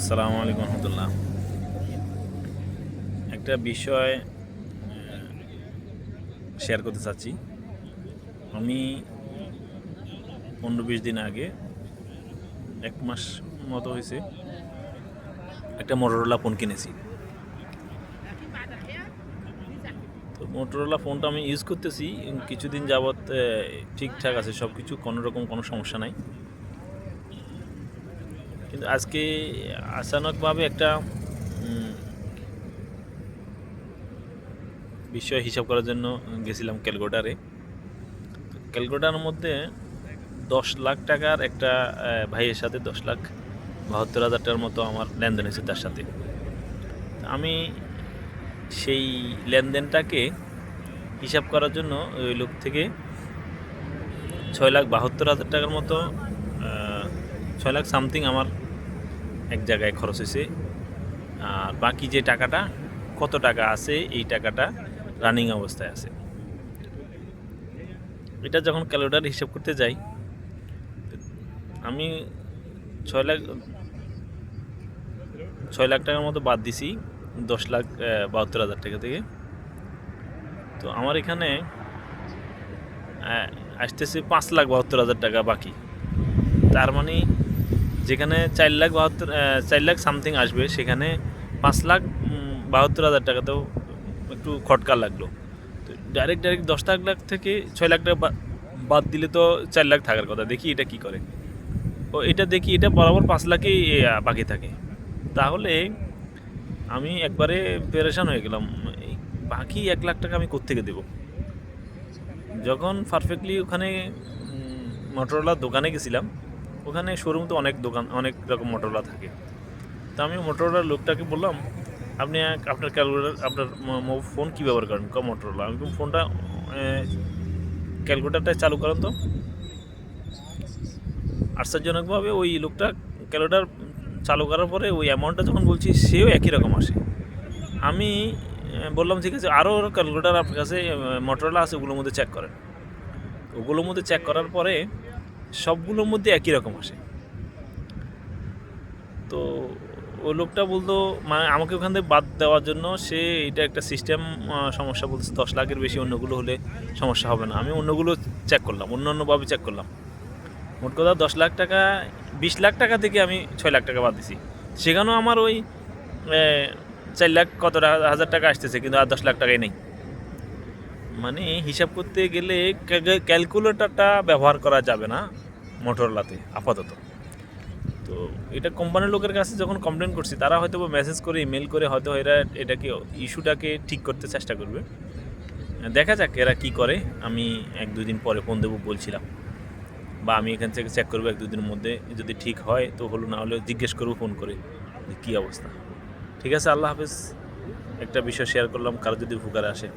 আসসালামু আলাইকুম রহমতুল্লাহ। একটা বিষয় শেয়ার করতে চাচ্ছি। আমি 15-20 দিন আগে, 1 মাস মতো হয়েছে, একটা মোটরোলা ফোন কিনেছি। তো মোটরোলা ফোনটা আমি ইউজ করতেছি কিছুদিন যাবৎ, ঠিকঠাক আছে সব কিছু, কোনোরকম কোনো সমস্যা নাই। কিন্তু আজকে আচানকভাবে একটা বিষয় হিসাব করার জন্য গেছিলাম ক্যালকাটারে। ক্যালকাটার মধ্যে 10 লাখ টাকার একটা ভাইয়ের সাথে 10,72,হাজার টাকার মতো আমার লেনদেন হয়েছে তার সাথে। আমি সেই লেনদেনটাকে হিসাব করার জন্য ওই লোক থেকে 6,72,হাজার টাকার মতো, 6 লাখ সামথিং আমার এক জায়গায় খরচ হয়েছে। আর বাকি যে টাকাটা, কত টাকা আছে, এই টাকাটা রানিং অবস্থায় আছে। এটা যখন ক্যালকুলেটর হিসাব করতে যাই, আমি 6 লাখ টাকার মতো বাদ দিছি 10,72,হাজার টাকা থেকে। তো আমার এখানে আসতেছে 5,72,হাজার টাকা বাকি। তার মানে যেখানে 4 লাখ সামথিং আসবে, সেখানে 5,72,হাজার টাকাতেও একটু খটকা লাগলো। তো ডাইরেক্ট 10 লাখ থেকে 6 লাখ টাকা বাদ দিলে তো 4 লাখ থাকার কথা। দেখি এটা কি করে। ও এটা দেখি, এটা বরাবর 5 লাখই বাকি থাকে। তাহলে আমি একবারে পেরেশান হয়ে গেলাম, বাকি 1 লাখ টাকা আমি কোত্থেকে দেবো। যখন পারফেক্টলি ওখানে মোটরোলার দোকানে গেছিলাম, ওখানে শোরুম তো অনেক রকম মোটরোলা থাকে। তো আমি মোটরোলার লোকটাকে বললাম, আপনি আপনার ক্যালকুলেটার, আপনার ফোন কী ব্যবহার করেন? মোটরোলা। আমি ফোনটা ক্যালকুলেটারটা চালু করেন তো। আশ্চর্যজনকভাবে ওই লোকটা ক্যালকুলেটার চালু করার পরে ওই অ্যামাউন্টটা যখন বলছি, সেও একই রকম আসে। আমি বললাম, ঠিক আছে, আরও ক্যালকুলেটার আপনার কাছে মোটরোলা আছে, ওগুলোর মধ্যে চেক করেন। ওগুলোর মধ্যে চেক করার পরে সবগুলোর মধ্যে একই রকম আসে। তো ওই লোকটা বলতো, মানে আমাকে ওখান থেকে বাদ দেওয়ার জন্য, সে এটা একটা সিস্টেম সমস্যা বলছে, 10 লাখের বেশি অন্যগুলো হলে সমস্যা হবে না। আমি অন্যগুলো চেক করলাম, অন্যভাবে চেক করলাম। মোট কথা 10 লাখ টাকা, 20 লাখ টাকা থেকে আমি 6 লাখ টাকা বাদ দিছি। সেখানেও আমার ওই 4 লাখ কত হাজার টাকা আসতেছে, কিন্তু আর 10 লাখ টাকাই নেই। মানে হিসাব করতে গেলে ক্যালকুলেটরটা ব্যবহার করা যাবে না মোটরোলাতে আপাতত। তো এটা কোম্পানির লোকের কাছে যখন কমপ্লেন করছি, তারা হয়তো মেসেজ করে, ইমেল করে হয়তো এরা এটাকে, ইস্যুটাকে ঠিক করতে চেষ্টা করবে। দেখা যাক এরা কি করে। আমি 1-2 দিন পরে ফোন দেবো বলছিলাম, বা আমি এখান থেকে চেক করবো 1-2 দিনের মধ্যে। যদি ঠিক হয় তো হলো, না হলে জিজ্ঞেস করবো ফোন করে কী অবস্থা। ঠিক আছে, আল্লাহ হাফেজ। একটা বিষয় শেয়ার করলাম, কারো যদি উপকারে আসে।